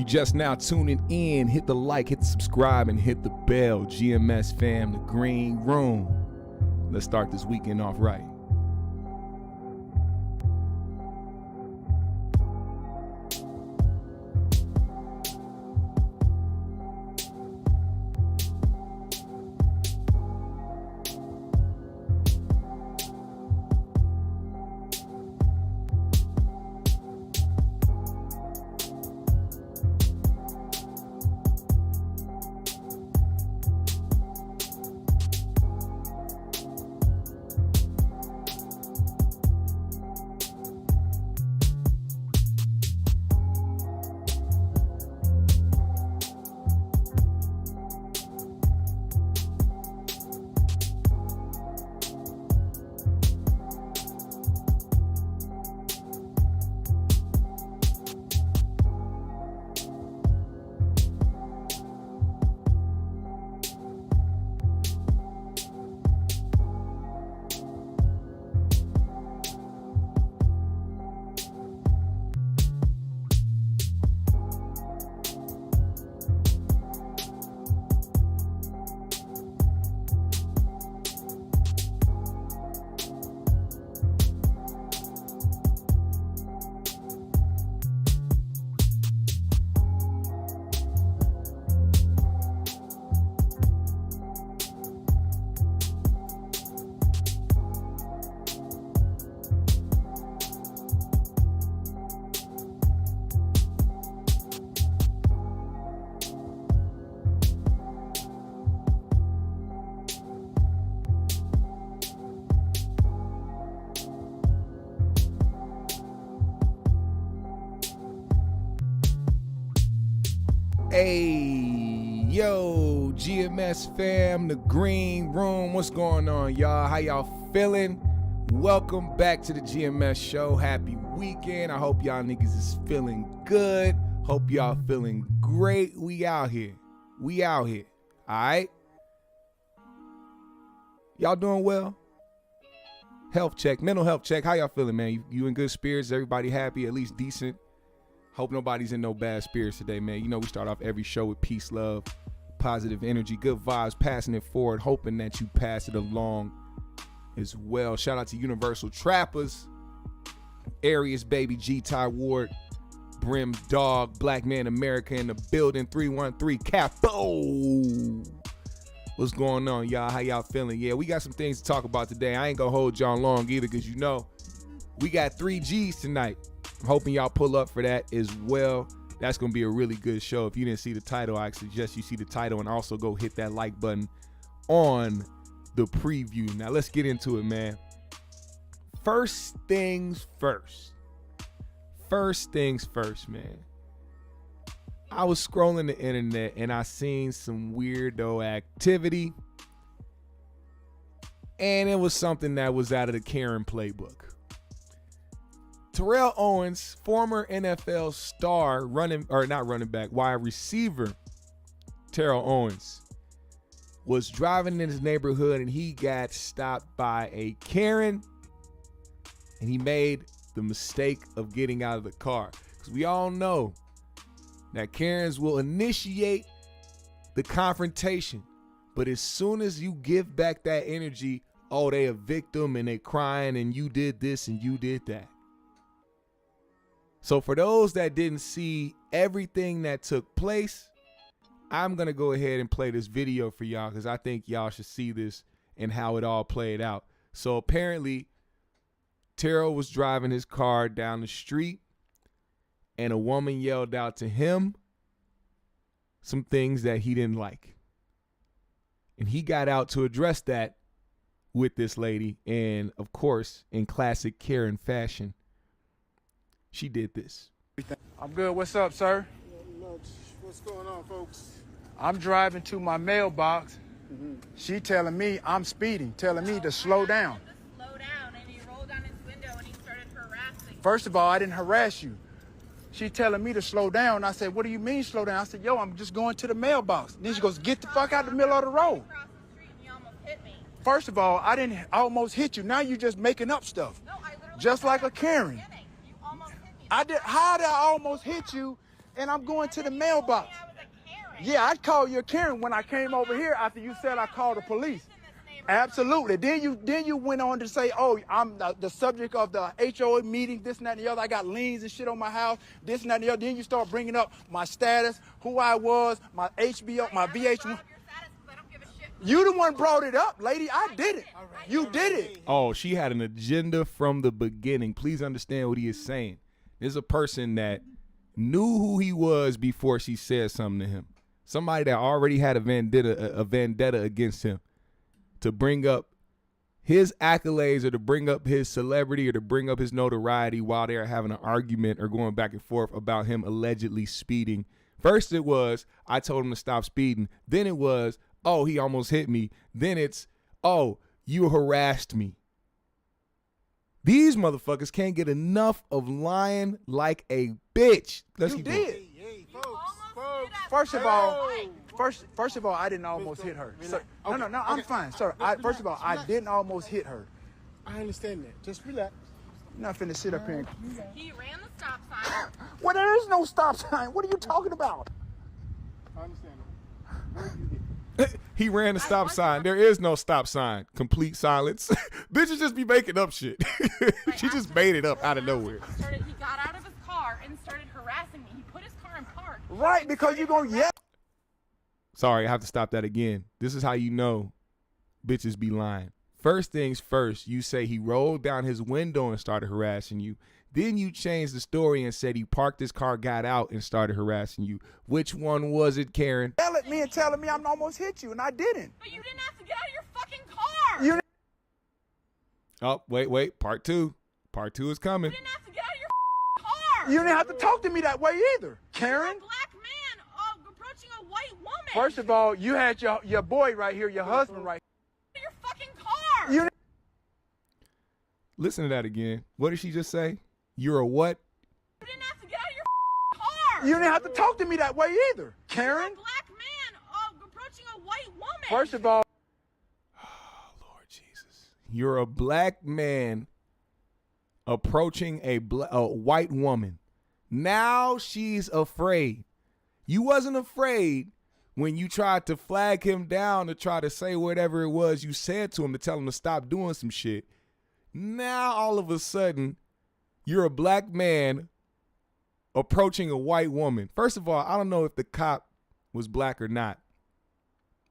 you just now tuning in, hit the like, hit the subscribe, and hit the bell. GMS fam, the green room. Let's start this weekend off right. Hey, yo, GMS fam, the green room. What's going on, y'all? How y'all feeling? Welcome back to the GMS show. Happy weekend. I hope y'all niggas is feeling good. Hope y'all feeling great. We out here. All right? Y'all doing well? Health check, mental health check. How y'all feeling, man? You in good spirits? Everybody happy? At least decent? Hope nobody's in no bad spirits today, man. You know we start off every show with peace, love, positive energy, good vibes, passing it forward, hoping that you pass it along as well. Shout out to Universal Trappers, Arius Baby, G-Ty Ward, Brim Dog, Black Man America in the building, 313 Capo. What's going on, y'all? How y'all feeling? Yeah, we got some things to talk about today. I ain't gonna hold y'all long either because you know we got 3 G's tonight. I'm hoping y'all pull up for that as well. That's going to be a really good show. If you didn't see the title, I suggest you see the title and also go hit that like button on the preview. Now, let's get into it, man. First things first, man. I was scrolling the internet and I seen some weirdo activity. And it was something that was out of the Karen playbook. Terrell Owens, former NFL star, wide receiver, Terrell Owens, was driving in his neighborhood and he got stopped by a Karen and he made the mistake of getting out of the car. Because we all know that Karens will initiate the confrontation, but as soon as you give back that energy, oh, they a victim and they crying and you did this and you did that. So for those that didn't see everything that took place, I'm going to go ahead and play this video for y'all because I think y'all should see this and how it all played out. So apparently, Terrell was driving his car down the street and a woman yelled out to him some things that he didn't like. And he got out to address that with this lady. And of course, in classic Karen fashion, she did this. I'm good. What's up, sir? What's going on, folks? I'm driving to my mailbox. She telling me I'm speeding, telling me to slow down. Slow down, and he rolled down his window and he started harassing. First of all, I didn't harass you. She telling me to slow down. I said, what do you mean slow down? I said, yo, I'm just going to the mailbox. And then she goes, get the fuck out the middle of the road. Across the street and you almost hit me. First of all, I almost hit you. Now you just making up stuff. No, I literally just like a Karen. You almost hit me. How did I almost hit you and I'm going to the mailbox. I was a Karen. Yeah, I'd call you a Karen when I came over here after you said I called the police. Absolutely. Then you went on to say, oh, I'm the subject of the HOA meeting, this and that and the other. I got liens and shit on my house, this and that and the other. Then you start bringing up my status, who I was, my HBO, my VH1. You the one brought it up, lady. I did it. You did it. Oh, she had an agenda from the beginning. Please understand what he is saying. There's a person that knew who he was before she said something to him. Somebody that already had a vendetta against him, to bring up his accolades or to bring up his celebrity or to bring up his notoriety while they're having an argument or going back and forth about him allegedly speeding. First it was, I told him to stop speeding. Then it was, oh, he almost hit me. Then it's, oh, you harassed me. These motherfuckers can't get enough of lying like a bitch. Let's You keep did. going. Hey, folks. First of all, first of all, I didn't almost hit her. Sir, no, I'm okay. fine, sir. First of all, I didn't almost hit her. I understand that. Just relax. You're not finna sit up here. He ran the stop sign. Well, there is no stop sign. What are you talking about? I understand that. Where did you get? He ran the stop sign. There is no stop sign. Complete silence. Bitches just be making up shit. She just made it up out of nowhere. He got out of his car and started harassing me. He put his car in park. Right, because you're gonna yell. Sorry, I have to stop that again. This is how you know bitches be lying. First things first, you say he rolled down his window and started harassing you. Then you changed the story and said he parked his car, got out, and started harassing you. Which one was it, Karen? Yell at me and telling me I'm almost hit you, and I didn't. But you didn't have to get out of your fucking car. You Oh, wait. Part two. Part two is coming. You didn't have to get out of your car. you didn't have to talk to me that way either, You're Karen. a black man approaching a white woman. First of all, you had your boy right here, your husband right Get out of your fucking car. here. You Listen to that again. What did she just say? You're a what? You didn't have to get out of your car. you didn't have to talk to me that way either, You're Karen. a black man approaching a white woman. First of all, Lord Jesus. You're a black man approaching a white woman. Now she's afraid. You wasn't afraid when you tried to flag him down to try to say whatever it was you said to him to tell him to stop doing some shit. Now all of a sudden, you're a black man approaching a white woman. First of all, I don't know if the cop was black or not.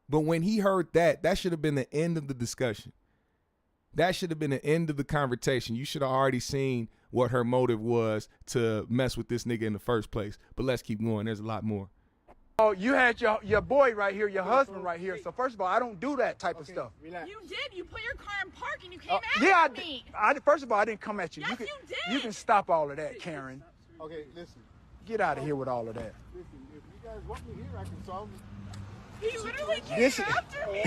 But when he heard that, that should have been the end of the discussion. That should have been the end of the conversation. You should have already seen what her motive was to mess with this nigga in the first place. But let's keep going. There's a lot more. you had your boy right here, your husband right here. So first of all, I don't do that type of stuff. Relax. You did. You put your car in park and you came Yeah, at me. first of all, I didn't come at you. Yes, you did. You can stop all of that, Karen. Okay, listen. Get out of here with all of that. Listen, if you guys want me here, I can solve it. He literally came This- after me.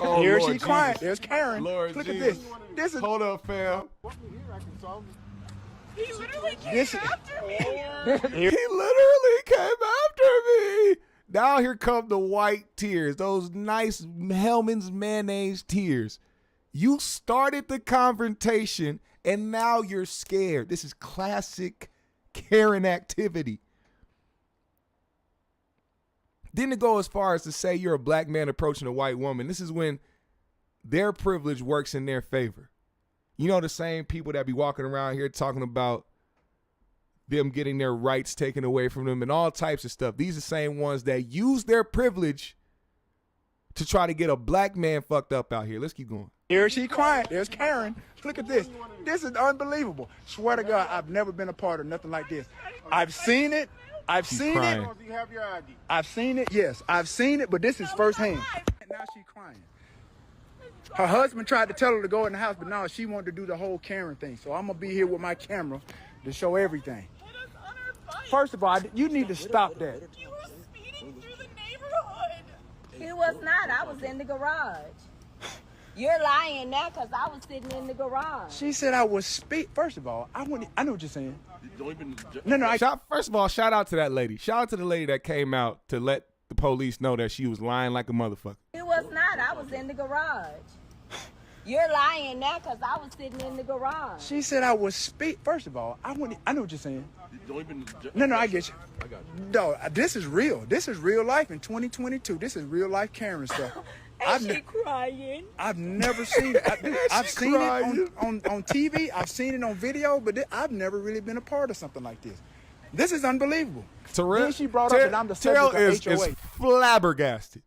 Oh, Here Lord she crying. Jesus. There's Karen. Lord Look Jesus. at this. This is Hold up, fam. Want me here, I can solve it. He literally came This- after me. He literally came after me. Now here come the white tears, those nice Hellman's mayonnaise tears. You started the confrontation and now you're scared. This is classic Karen activity. Didn't go as far as to say you're a black man approaching a white woman. This is when their privilege works in their favor. You know, the same people that be walking around here talking about them getting their rights taken away from them and all types of stuff. These are the same ones that use their privilege to try to get a black man fucked up out here. Let's keep going. Here she crying. There's Karen. Look at this. This is unbelievable. Swear to God, I've never been a part of nothing like this. I've seen it. I've She's seen crying. it. Do you have your ID? I've seen it. Yes, I've seen it, but this is firsthand. Now she's crying. Her husband tried to tell her to go in the house, but now she wanted to do the whole Karen thing. So I'm going to be here with my camera to show everything. Hit us on our bike. First of all, you need to stop that. You were speeding through the neighborhood. He was not. I was in the garage. You're lying now because I was sitting in the garage. She said I was First of all, I know what you're saying. No, First of all, shout out to that lady. Shout out to the lady that came out to let the police know that she was lying like a motherfucker. He was not. I was in the garage. You're lying now because I was sitting in the garage. She said I was First of all, I know what you're saying. No, I get you. I got you. No, this is real. This is real life in 2022. This is real life Karen stuff. And she crying. I've never seen it. I've seen it on TV. I've seen it on video, but I've never really been a part of something like this. This is unbelievable. Terrell, Then she brought up that I'm the Terrell subject of HOA. is flabbergasted.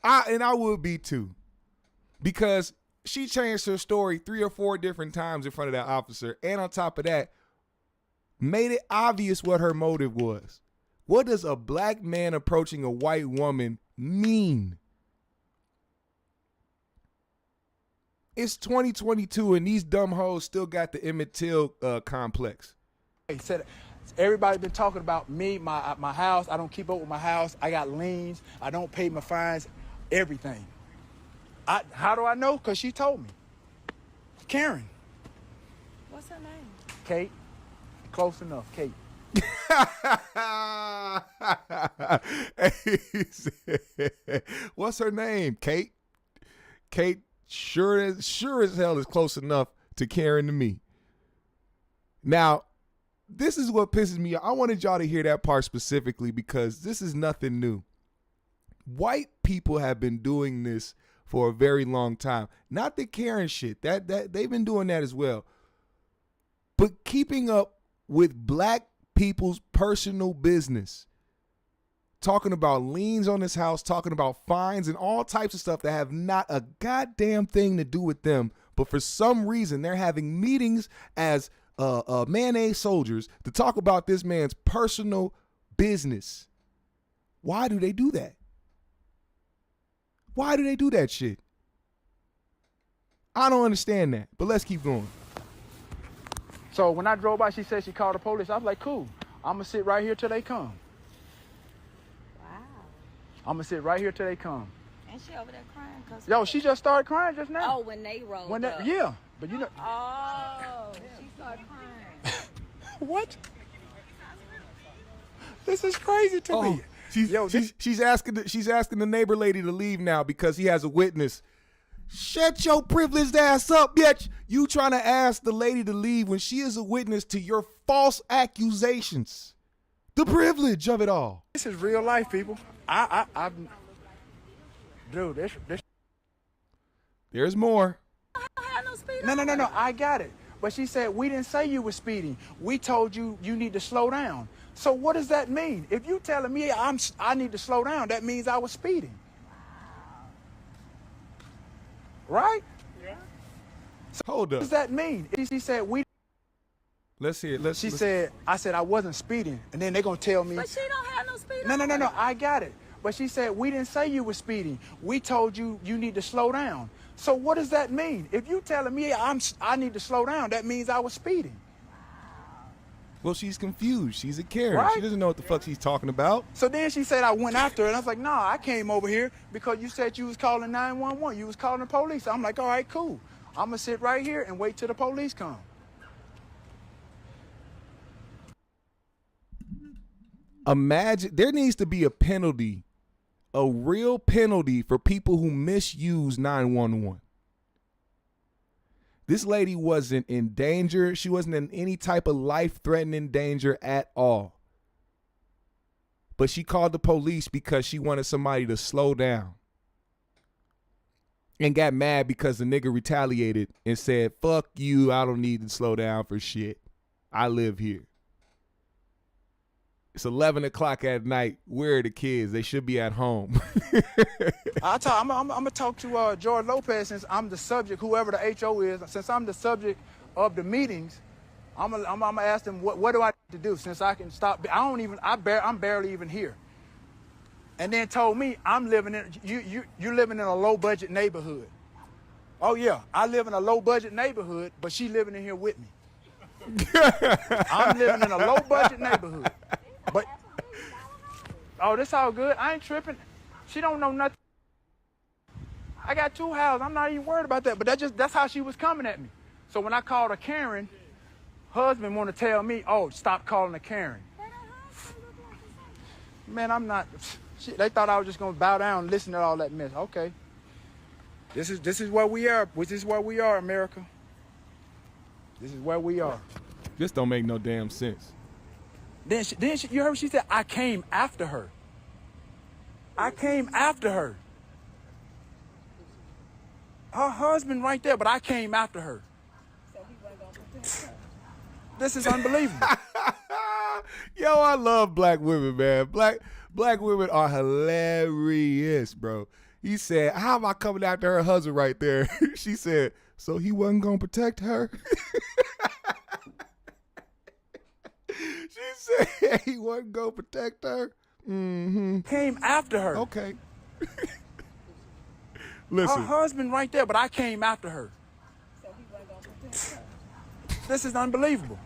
I would be too. Because she changed her story 3 or 4 different times in front of that officer. And on top of that, made it obvious what her motive was. What does a black man approaching a white woman mean? It's 2022 and these dumb hoes still got the Emmett Till complex. He said, everybody been talking about me, my house. I don't keep up with my house. I got liens. I don't pay my fines, everything. How do I know? Because she told me. Karen. What's her name? Kate. Close enough, Kate. What's her name? Kate? Kate sure as hell is close enough to Karen to me. Now, this is what pisses me off. I wanted y'all to hear that part specifically because this is nothing new. White people have been doing this for a very long time. Not the Karen shit. That they've been doing that as well. But keeping up with black people's personal business. Talking about liens on this house, talking about fines and all types of stuff that have not a goddamn thing to do with them. But for some reason, they're having meetings as mayonnaise soldiers to talk about this man's personal business. Why do they do that? Why do they do that shit? I don't understand that, but let's keep going. So when I drove by, she said she called the police. I was like, cool. I'm going to sit right here till they come. Wow. I'm going to sit right here till they come. And she over there crying? Cause Yo, she just started crying just now. Oh, when they rolled up. Yeah, but you know. Oh, she started crying. What? This is crazy to me. She's asking the neighbor lady to leave now because he has a witness. Shut your privileged ass up, bitch. You trying to ask the lady to leave when she is a witness to your false accusations. The privilege of it all. This is real life, people. Dude, this. There's more. No. I got it. But she said, we didn't say you were speeding. We told you need to slow down. So what does that mean? If you telling me I need to slow down, that means I was speeding. Right? Yeah. So, hold up. What does that mean? She said Let's hear it. She said, I said I wasn't speeding. And then they're going to tell me. But she don't have no speed. No. I got it. But she said, we didn't say you were speeding. We told you need to slow down. So what does that mean? If you telling me I need to slow down, that means I was speeding. Well, she's confused. She's a Karen. Right? She doesn't know what the fuck she's talking about. So then she said I went after her, and I was like, nah, I came over here because you said you was calling 911. You was calling the police. I'm like, all right, cool. I'm going to sit right here and wait till the police come. Imagine, there needs to be a penalty, a real penalty for people who misuse 911. This lady wasn't in danger. She wasn't in any type of life-threatening danger at all. But she called the police because she wanted somebody to slow down. And got mad because the nigga retaliated and said, fuck you, I don't need to slow down for shit. I live here. It's 11 o'clock at night. Where are the kids? They should be at home. I'm going to talk to George Lopez since I'm the subject, whoever the HO is. Since I'm the subject of the meetings, I'm gonna ask them, what do I need to do since I can stop? I'm barely even here. And then told me, you're living in a low-budget neighborhood. Oh, yeah, I live in a low-budget neighborhood, but she living in here with me. I'm living in a low-budget neighborhood. But, oh, this all good. I ain't tripping. She don't know nothing. I got 2 houses. I'm not even worried about that. But that's how she was coming at me. So when I called her Karen, husband want to tell me, oh, stop calling her Karen. Man, I'm not. They thought I was just going to bow down and listen to all that mess. Okay. This is where we are. This is where we are, America. This is where we are. This don't make no damn sense. Then you heard what she said? I came after her. I came after her. Her husband right there, but I came after her. This is unbelievable. Yo, I love black women, man. Black women are hilarious, bro. He said, how am I coming after her husband right there? She said, so he wasn't going to protect her? She said he wasn't going to protect her? Mm-hmm. Came after her. Okay. Her Listen. husband right there, but I came after her. This is unbelievable.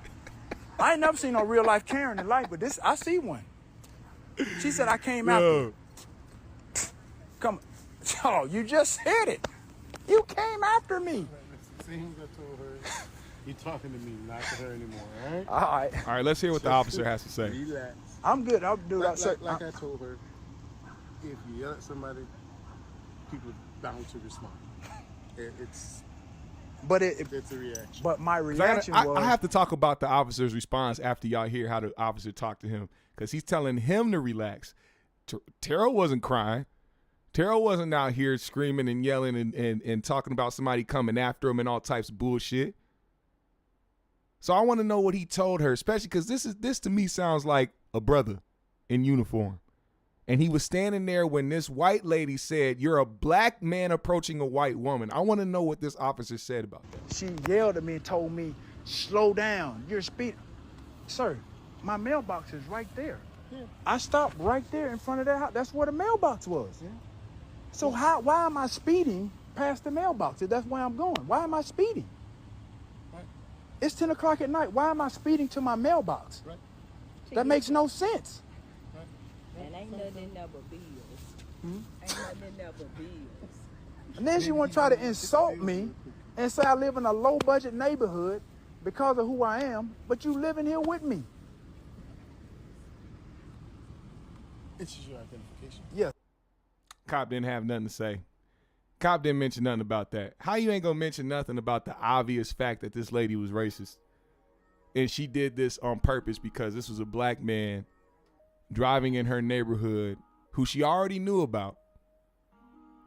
I ain't never seen no real life Karen in life, but this, I see one. She said I came after her. Come, oh, you just said it. You came after me. See, I told her, you're talking to me, not to her anymore, all right? All right. All right, let's hear what the officer has to say. Relax. I'm good. I'll do that. Like I told her, if you yell at somebody, people bound to respond. It's a reaction. But my I reaction was... I have to talk about the officer's response after y'all hear how the officer talked to him, because he's telling him to relax. Terrell wasn't crying. Terrell wasn't out here screaming and yelling and talking about somebody coming after him and all types of bullshit. So I want to know what he told her, especially because this to me sounds like a brother in uniform. And he was standing there when this white lady said, you're a black man approaching a white woman. I want to know what this officer said about that. She yelled at me and told me, slow down, you're speeding. Sir, my mailbox is right there. Yeah. I stopped right there in front of that house. That's where the mailbox was. Yeah. So why am I speeding past the mailbox if that's where I'm going? Why am I speeding? Right. It's 10 o'clock at night. Why am I speeding to my mailbox? Right. That makes no sense. And ain't nothing in there but bills. Ain't nothing in there but bills. And then she want to try to insult me and say I live in a low-budget neighborhood because of who I am, but you living here with me. It's just your identification. Yeah. Cop didn't have nothing to say. Cop didn't mention nothing about that. How you ain't gonna mention nothing about the obvious fact that this lady was racist? And she did this on purpose because this was a black man driving in her neighborhood who she already knew about.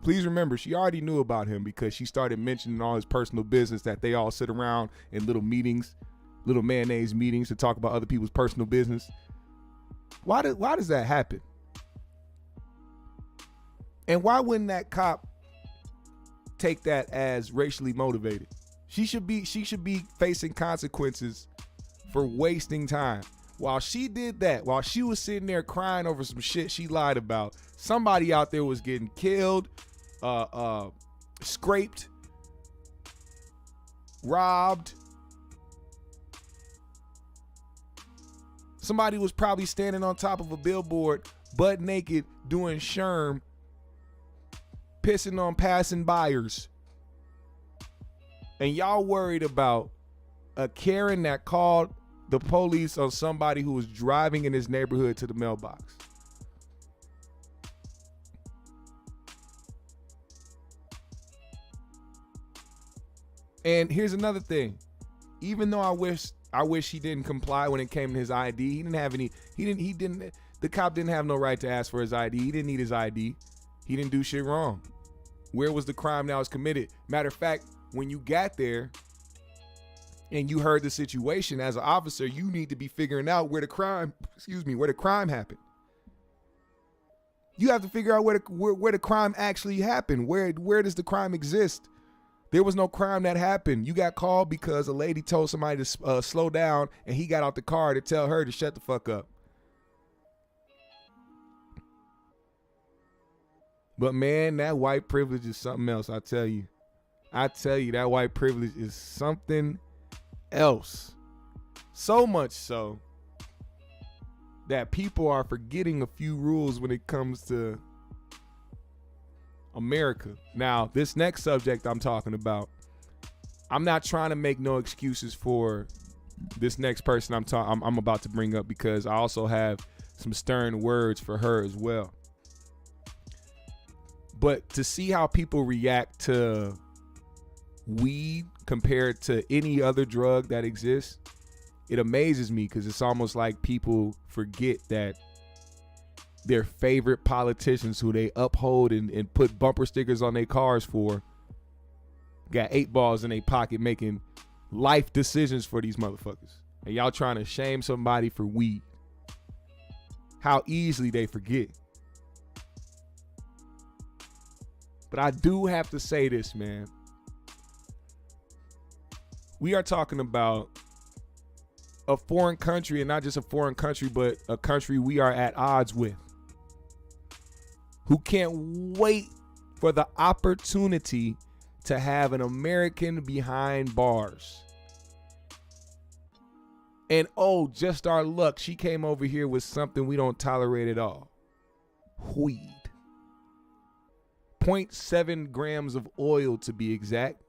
Please remember, she already knew about him because she started mentioning all his personal business that they all sit around in little meetings, little mayonnaise meetings to talk about other people's personal business. Why does that happen? And why wouldn't that cop take that as racially motivated? She should be facing consequences for wasting time. While she did that, while she was sitting there crying over some shit she lied about, somebody out there was getting killed, scraped, robbed. Somebody was probably standing on top of a billboard, butt naked, doing sherm, pissing on passing buyers. And y'all worried about a Karen that called the police on somebody who was driving in his neighborhood to the mailbox. And here's another thing. Even though I wish he didn't comply when it came to his ID. The cop didn't have no right to ask for his ID. He didn't need his ID. He didn't do shit wrong. Where was the crime that was committed? Matter of fact, when you got there and you heard the situation as an officer, you need to be figuring out where the crime happened. You have to figure out where the crime actually happened. Where does the crime exist? There was no crime that happened. You got called because a lady told somebody to slow down, and he got out the car to tell her to shut the fuck up. But man, that white privilege is something else. I tell you, that white privilege is something else. So much so that people are forgetting a few rules when it comes to America. Now, this next subject I'm talking about, I'm not trying to make no excuses for this next person I'm about to bring up, because I also have some stern words for her as well. But to see how people react to weed compared to any other drug that exists, it amazes me, because it's almost like people forget that their favorite politicians who they uphold and put bumper stickers on their cars for got 8 balls in their pocket making life decisions for these motherfuckers. And y'all trying to shame somebody for weed. How easily they forget. But I do have to say this, man. We are talking about a foreign country, and not just a foreign country, but a country we are at odds with, who can't wait for the opportunity to have an American behind bars. And oh, just our luck, she came over here with something we don't tolerate at all. Weed. 0.7 grams of oil to be exact.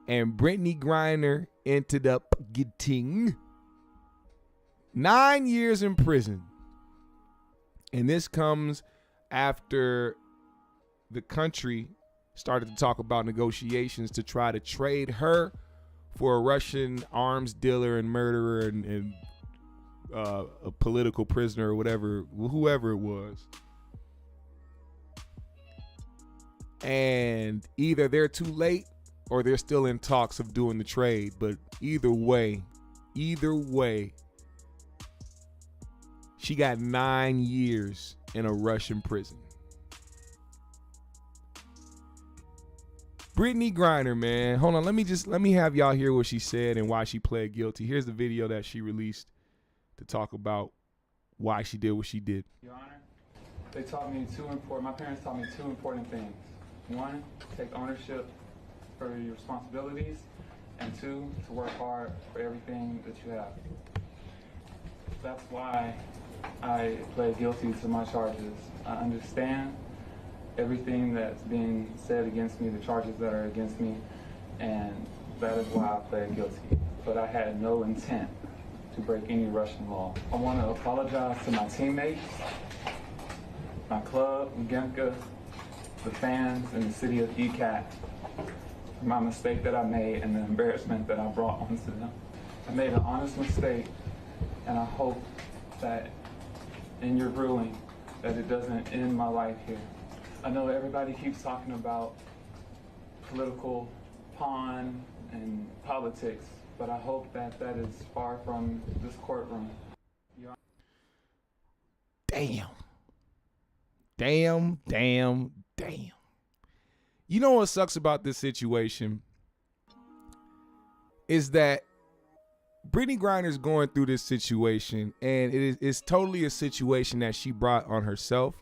And Brittney Griner ended up getting 9 years in prison. And this comes after the country started to talk about negotiations to try to trade her for a Russian arms dealer and murderer and a political prisoner or whatever, whoever it was. And either they're too late or they're still in talks of doing the trade. But either way, she got 9 years in a Russian prison. Brittney Griner, man. Hold on, let me have y'all hear what she said and why she pled guilty. Here's the video that she released to talk about why she did what she did. Your Honor, my parents taught me two important things. One, take ownership for your responsibilities, and two, to work hard for everything that you have. That's why I pled guilty to my charges. I understand everything that's being said against me, the charges that are against me, and that is why I pled guilty. But I had no intent to break any Russian law. I want to apologize to my teammates, my club, Gemka, the fans, and the city of ECAT for my mistake that I made and the embarrassment that I brought onto them. I made an honest mistake, and I hope that in your ruling that it doesn't end my life here. I know everybody keeps talking about political pawn and politics, but I hope that that is far from this courtroom. Damn. You know what sucks about this situation is that Brittney Griner's going through this situation, and it's totally a situation that she brought on herself.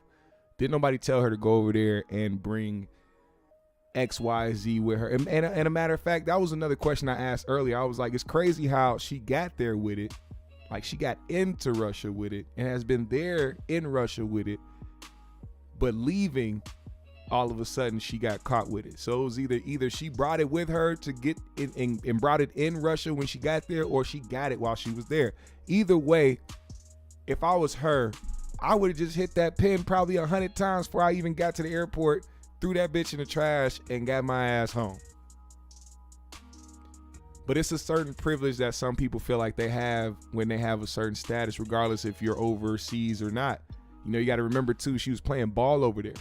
Didn't nobody tell her to go over there and bring X, Y, Z with her. And a matter of fact, that was another question I asked earlier. I was like, it's crazy how she got there with it. Like, she got into Russia with it and has been there in Russia with it. But leaving, all of a sudden, she got caught with it. So it was either she brought it with her to get in and brought it in Russia when she got there, or she got it while she was there. Either way, if I was her, I would have just hit that pin probably 100 times before I even got to the airport, threw that bitch in the trash, and got my ass home. But it's a certain privilege that some people feel like they have when they have a certain status, regardless if you're overseas or not. You know, you got to remember too, she was playing ball over there.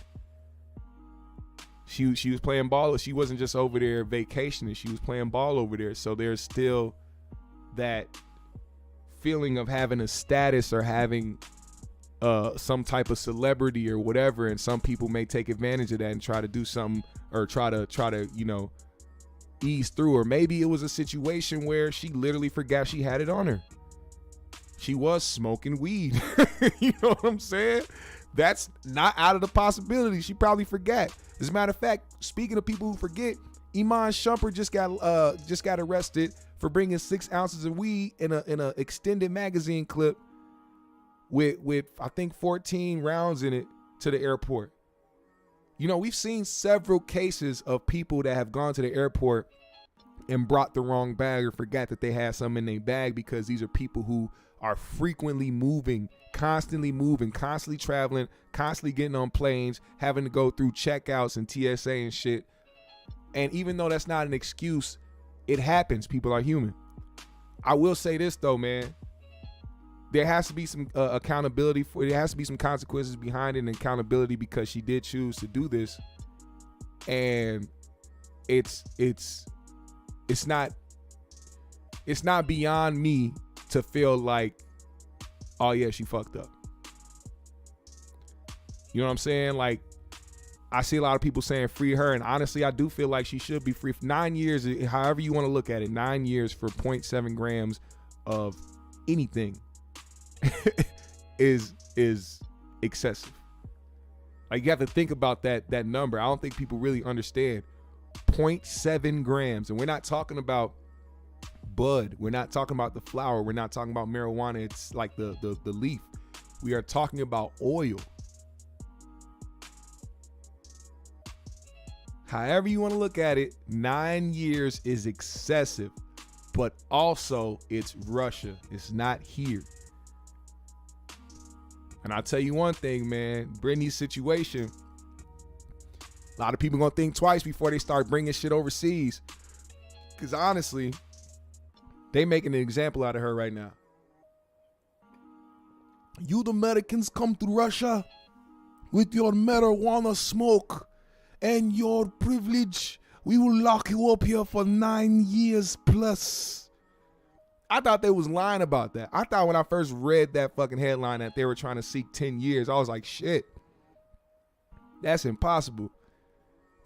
She was playing ball. She wasn't just over there vacationing. She was playing ball over there. So there's still that feeling of having a status or having some type of celebrity or whatever, and some people may take advantage of that and try to do something or try to you know, ease through. Or maybe it was a situation where she literally forgot she had it on her. She was smoking weed. You know what I'm saying? That's not out of the possibility. She probably forgot. As a matter of fact, speaking of people who forget, Iman Shumpert just got arrested for bringing 6 ounces of weed in a extended magazine clip with I think 14 rounds in it to the airport. You know, we've seen several cases of people that have gone to the airport and brought the wrong bag or forgot that they had something in their bag, because these are people who are frequently moving, constantly traveling, constantly getting on planes, having to go through checkouts and TSA and shit. And even though that's not an excuse, it happens. People are human. I will say this though, man. There has to be some accountability for it. There has to be some consequences behind it and accountability, because she did choose to do this. And it's not beyond me to feel like, oh yeah, she fucked up. You know what I'm saying? Like, I see a lot of people saying free her, and honestly, I do feel like she should be free. 9 years, however you want to look at it, 9 years for 0.7 grams of anything is excessive. Like, you have to think about that number. I don't think people really understand 0.7 grams, and we're not talking about bud. We're not talking about the flower. We're not talking about marijuana. It's like the leaf. We are talking about oil. However you want to look at it, 9 years is excessive, but also it's Russia. It's not here. And I'll tell you one thing, man, Brittany's situation, a lot of people gonna think twice before they start bringing shit overseas. Because honestly, they making an example out of her right now. You the Americans come to Russia with your marijuana smoke and your privilege. We will lock you up here for 9 years plus. I thought they was lying about that. I thought when I first read that fucking headline that they were trying to seek 10 years, I was like, shit, that's impossible.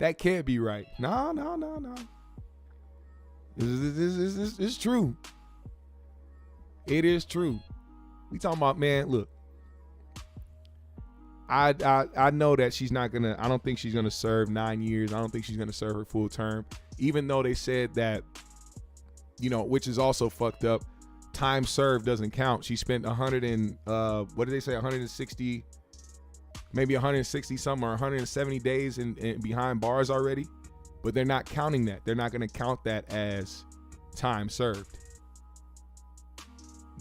That can't be right. No. It's true. It is true. We talking about, man, look, I know that she's not gonna, I don't think she's gonna serve 9 years. I don't think she's gonna serve her full term, even though they said that, you know, which is also fucked up, time served doesn't count. She spent 160, maybe 160 something or 170 days in behind bars already, but they're not counting that. They're not going to count that as time served.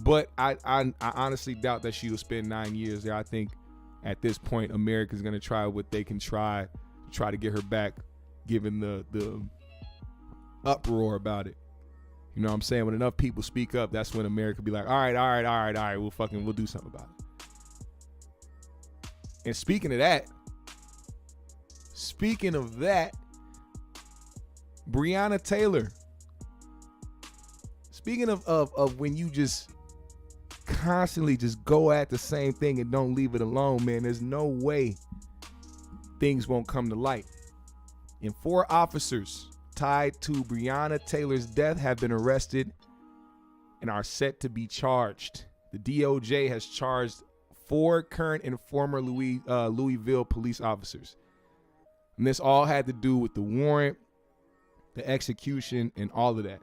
But I honestly doubt that she will spend 9 years there. I think at this point, America's going to try what they can try to get her back, given the uproar about it. You know what I'm saying? When enough people speak up, that's when America be like, all right, we'll do something about it. And speaking of that, Breonna Taylor. Speaking of when you just constantly just go at the same thing and don't leave it alone, man, there's no way things won't come to light. And 4 officers tied to Breonna Taylor's death have been arrested and are set to be charged. The DOJ has charged 4 current and former Louisville police officers. And this all had to do with the warrant, the execution, and all of that.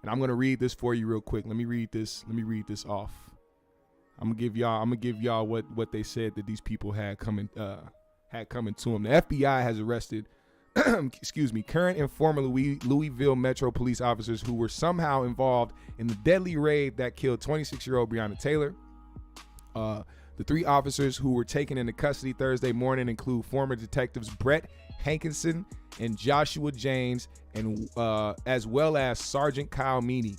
And I'm gonna read this for you real quick. Let me read this off. I'm gonna give y'all what they said that these people had coming to them. The FBI has arrested current and former Louisville Metro police officers who were somehow involved in the deadly raid that killed 26-year-old Breonna Taylor. The 3 officers who were taken into custody Thursday morning include former detectives Brett Hankinson and Joshua James, and as well as Sergeant Kyle Meany.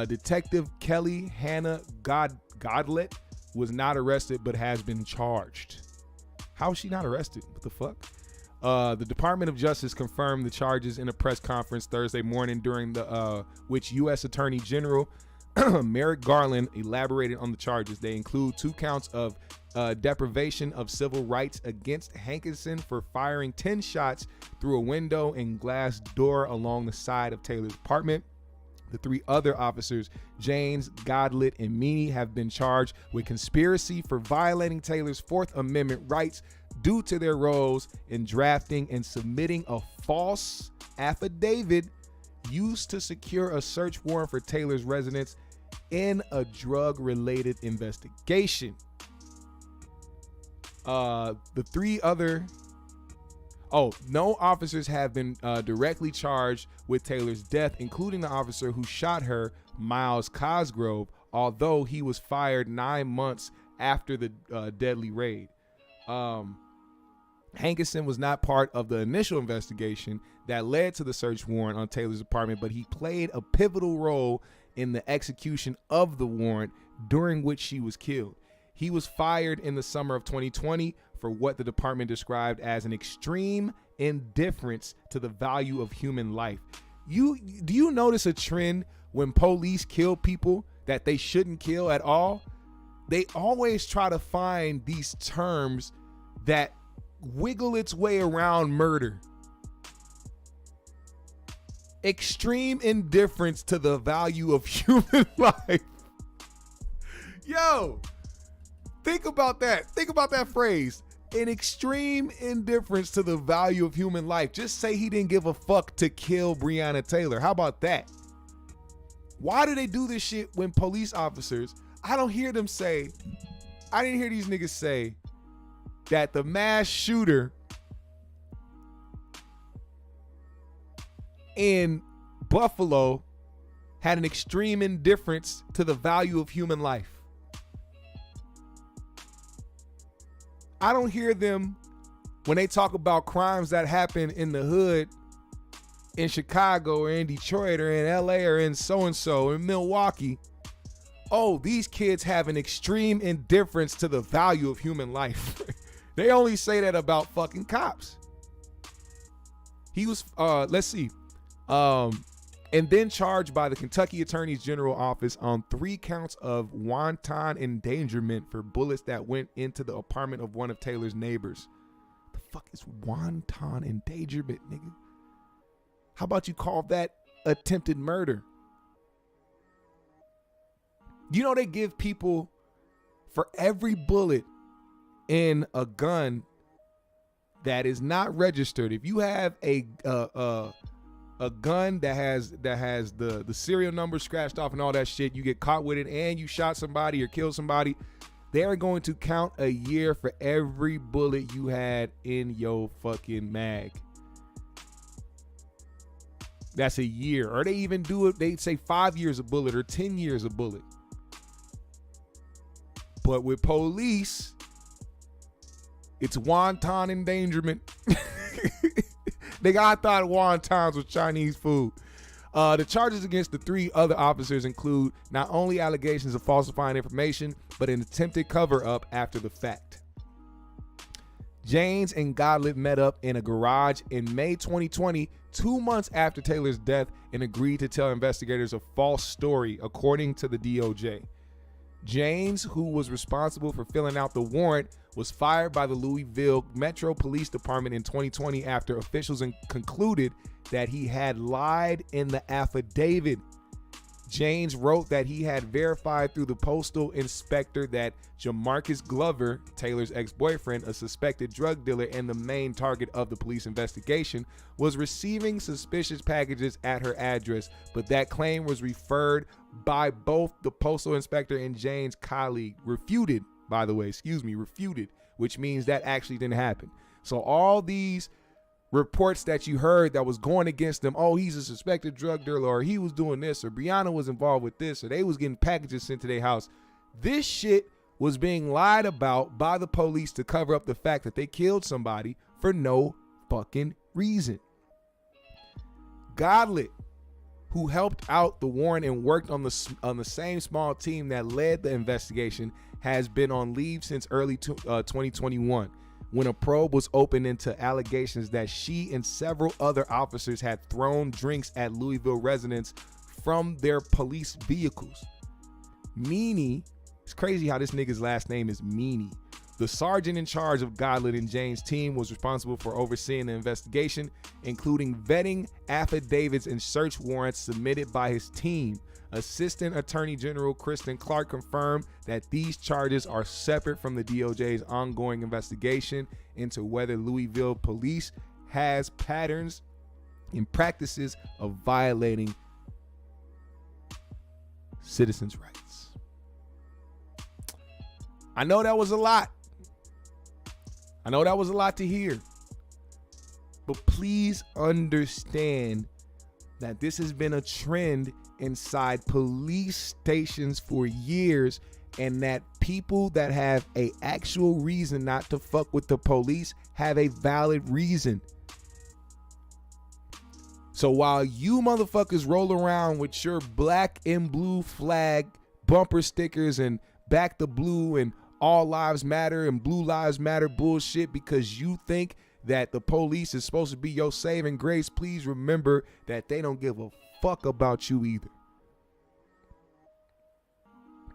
Detective Kelly Hannah Godlet was not arrested but has been charged. How is she not arrested? What the fuck? The Department of Justice confirmed the charges in a press conference Thursday morning, during which U.S. Attorney General Merrick Garland elaborated on the charges. They include 2 counts of deprivation of civil rights against Hankinson for firing 10 shots through a window and glass door along the side of Taylor's apartment. The 3 other officers, James, Godlet, and Meany, have been charged with conspiracy for violating Taylor's 4th Amendment rights due to their roles in drafting and submitting a false affidavit used to secure a search warrant for Taylor's residence in a drug-related investigation. The 3 other... No officers have been directly charged with Taylor's death, including the officer who shot her, Miles Cosgrove, although he was fired 9 months after the deadly raid. Hankerson was not part of the initial investigation that led to the search warrant on Taylor's apartment, but he played a pivotal role in the execution of the warrant during which she was killed. He was fired in the summer of 2020 for what the department described as an extreme indifference to the value of human life. Do you notice a trend when police kill people that they shouldn't kill at all? They always try to find these terms that wiggle its way around murder. Extreme indifference to the value of human life. Yo, think about that. Think about that phrase. An extreme indifference to the value of human life. Just say he didn't give a fuck to kill Breonna Taylor. How about that? Why do they do this shit when police officers, I didn't hear these niggas say that the mass shooter in Buffalo had an extreme indifference to the value of human life. I don't hear them when they talk about crimes that happen in the hood in Chicago or in Detroit or in LA or in so-and-so in Milwaukee. Oh, these kids have an extreme indifference to the value of human life. They only say that about fucking cops. He was, and then charged by the Kentucky Attorney General Office on 3 counts of wanton endangerment for bullets that went into the apartment of one of Taylor's neighbors. The fuck is wanton endangerment, nigga? How about you call that attempted murder? You know they give people, for every bullet in a gun that is not registered, if you have a gun that has the serial number scratched off and all that shit, you get caught with it and you shot somebody or killed somebody, they are going to count a year for every bullet you had in your fucking mag. That's a year. Or they even do it, they say 5 years a bullet or 10 years a bullet. But with police, it's wanton endangerment. Nigga, I thought wontons was Chinese food. The charges against the 3 other officers include not only allegations of falsifying information, but an attempted cover-up after the fact. Janes and Gottlieb met up in a garage in May 2020, 2 months after Taylor's death, and agreed to tell investigators a false story, according to the DOJ. Janes, who was responsible for filling out the warrant, was fired by the Louisville Metro Police Department in 2020 after officials concluded that he had lied in the affidavit. Janes wrote that he had verified through the postal inspector that Jamarcus Glover, Taylor's ex-boyfriend, a suspected drug dealer and the main target of the police investigation, was receiving suspicious packages at her address, but that claim was referred by both the postal inspector and Janes' colleague. Refuted, which means that actually didn't happen. So all these reports that you heard that was going against him, oh, he's a suspected drug dealer, or he was doing this, or Breonna was involved with this, or they was getting packages sent to their house. This shit was being lied about by the police to cover up the fact that they killed somebody for no fucking reason. Gottlieb, who helped out the warrant and worked on the same small team that led the investigation, has been on leave since early 2021. When a probe was opened into allegations that she and several other officers had thrown drinks at Louisville residents from their police vehicles. Meanie, it's crazy how this nigga's last name is Meanie. The sergeant in charge of Gottlieb and Jane's team was responsible for overseeing the investigation, including vetting affidavits and search warrants submitted by his team. Assistant Attorney General Kristen Clark confirmed that these charges are separate from the DOJ's ongoing investigation into whether Louisville police has patterns and practices of violating citizens' rights. I know that was a lot. I know that was a lot to hear. But please understand that this has been a trend inside police stations for years, and that people that have a actual reason not to fuck with the police have a valid reason. So while you motherfuckers roll around with your black and blue flag bumper stickers and back the blue and all lives matter and blue lives matter bullshit because you think that the police is supposed to be your saving grace, please remember that they don't give a fuck about you either.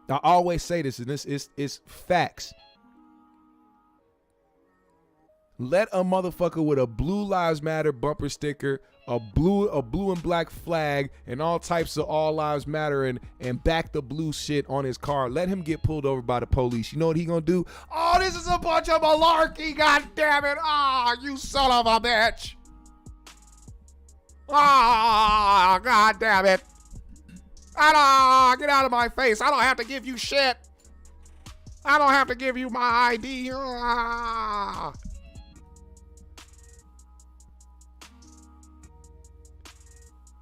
I always say this, and this is facts. Let a motherfucker with a blue lives matter bumper sticker, a blue and black flag, and all types of all lives matter and back the blue shit on his car, let him get pulled over by the police. You know what he gonna do? Oh, this is a bunch of malarkey, god damn it. Ah, you son of a bitch. Ah, god damn it. Get out of my face. I don't have to give you shit. I don't have to give you my ID.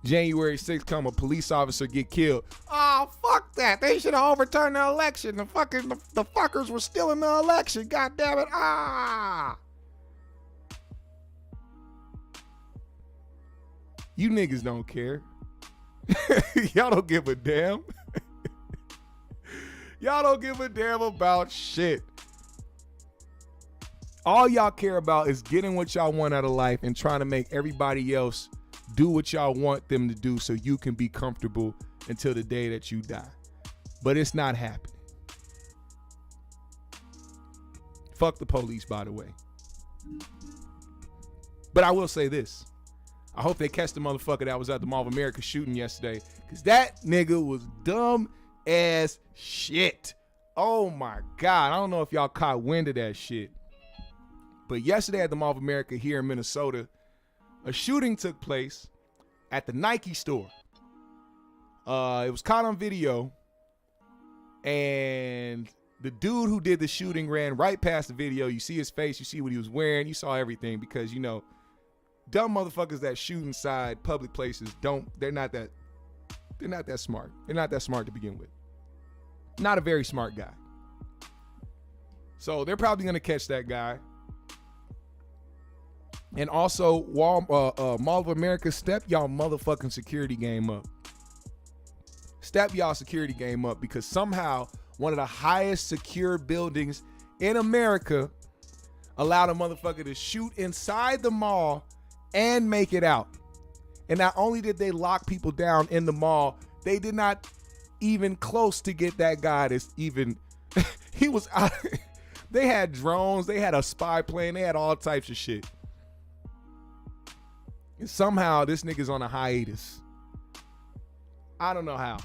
January 6th come, a police officer get killed. Oh, fuck that. They should have overturned the election. The fuckers were still in the election. God damn it. You niggas don't care. Y'all don't give a damn. Y'all don't give a damn about shit. All y'all care about is getting what y'all want out of life and trying to make everybody else do what y'all want them to do so you can be comfortable until the day that you die. But it's not happening. Fuck the police, by the way. But I will say this. I hope they catch the motherfucker that was at the Mall of America shooting yesterday, because that nigga was dumb as shit. Oh my God. I don't know if y'all caught wind of that shit. But yesterday at the Mall of America here in Minnesota, a shooting took place at the Nike store. It was caught on video, and the dude who did the shooting ran right past the video. You see his face, you see what he was wearing, you saw everything, because, you know, dumb motherfuckers that shoot inside public places they're not that smart. They're not that smart to begin with. Not a very smart guy. So they're probably gonna catch that guy. And also, Mall of America, step y'all motherfucking security game up. Step y'all security game up, because somehow one of the highest secure buildings in America allowed a motherfucker to shoot inside the mall and make it out. And not only did they lock people down in the mall, they did not even close to get that guy to even, he was out. They had drones, they had a spy plane, they had all types of shit. And somehow this nigga's on a hiatus. I don't know how.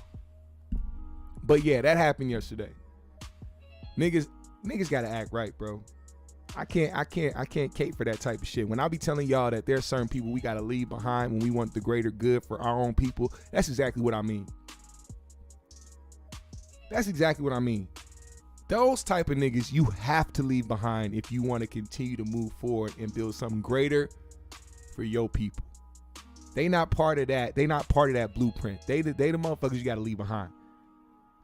But yeah, that happened yesterday. Niggas gotta act right, bro. I can't cape for that type of shit. When I be telling y'all that there's certain people we gotta leave behind when we want the greater good for our own people, that's exactly what I mean. That's exactly what I mean. Those type of niggas you have to leave behind if you want to continue to move forward and build something greater for your people. They not part of that. They not part of that blueprint. They the motherfuckers you got to leave behind.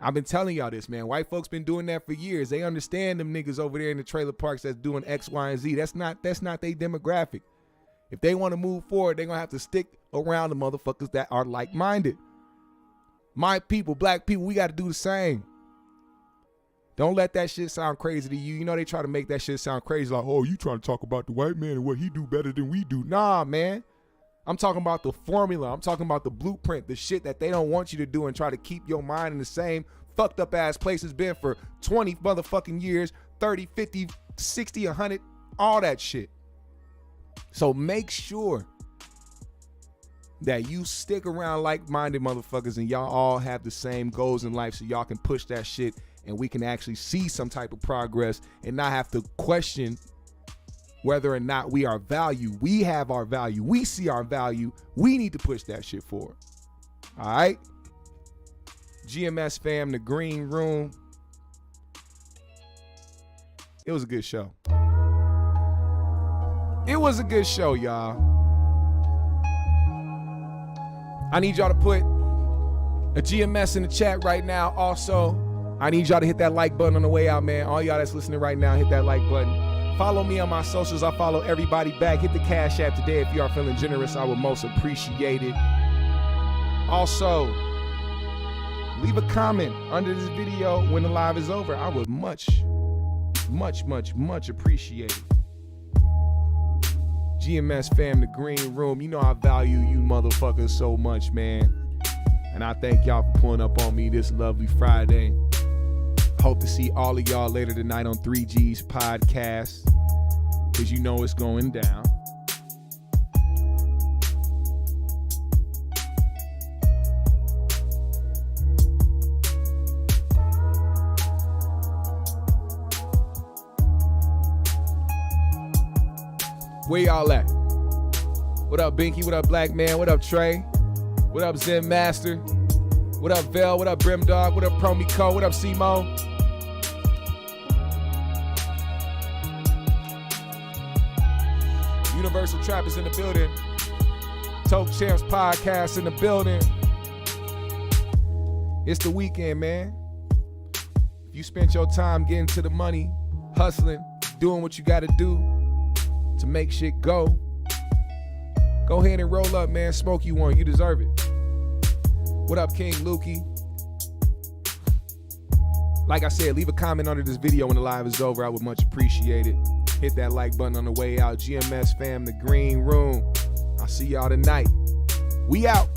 I've been telling y'all this, man. White folks been doing that for years. They understand them niggas over there in the trailer parks that's doing X, Y, and Z. That's not their demographic. If they want to move forward, they're going to have to stick around the motherfuckers that are like-minded. My people, black people, we got to do the same. Don't let that shit sound crazy to you. You know they try to make that shit sound crazy, like, oh, you trying to talk about the white man and what he do better than we do. Nah, man. I'm talking about the formula. I'm talking about the blueprint, the shit that they don't want you to do and try to keep your mind in the same fucked up ass place it's been for 20 motherfucking years, 30, 50, 60, 100, all that shit. So make sure that you stick around like-minded motherfuckers and y'all all have the same goals in life so y'all can push that shit and we can actually see some type of progress and not have to question whether or not we are value. We have our value. We see our value. We need to push that shit forward. All right? GMS fam, the green room. It was a good show. It was a good show, y'all. I need y'all to put a GMS in the chat right now. Also, I need y'all to hit that like button on the way out, man. All y'all that's listening right now, hit that like button. Follow me on my socials. I follow everybody back. Hit the Cash App today if you are feeling generous. I would most appreciate it. Also, leave a comment under this video when the live is over. I would much appreciate it. GMS fam, the green room. You know I value you motherfuckers so much, man. And I thank y'all for pulling up on me this lovely Friday. Hope to see all of y'all later tonight on 3G's podcast, because you know it's going down. Where y'all at? What up, Binky? What up, Black Man? What up, Trey? What up, Zen Master? What up, Vel? What up, Brim Dog? What up, Promico? What up, Simo? Universal Trap is in the building. Toke Champs Podcast in the building. It's the weekend, man. If you spent your time getting to the money, hustling, doing what you got to do to make shit go ahead and roll up, man. Smoke you one. You deserve it. What up, King Lukey? Like I said, leave a comment under this video when the live is over. I would much appreciate it. Hit that like button on the way out. GMS fam, the green room. I'll see y'all tonight. We out.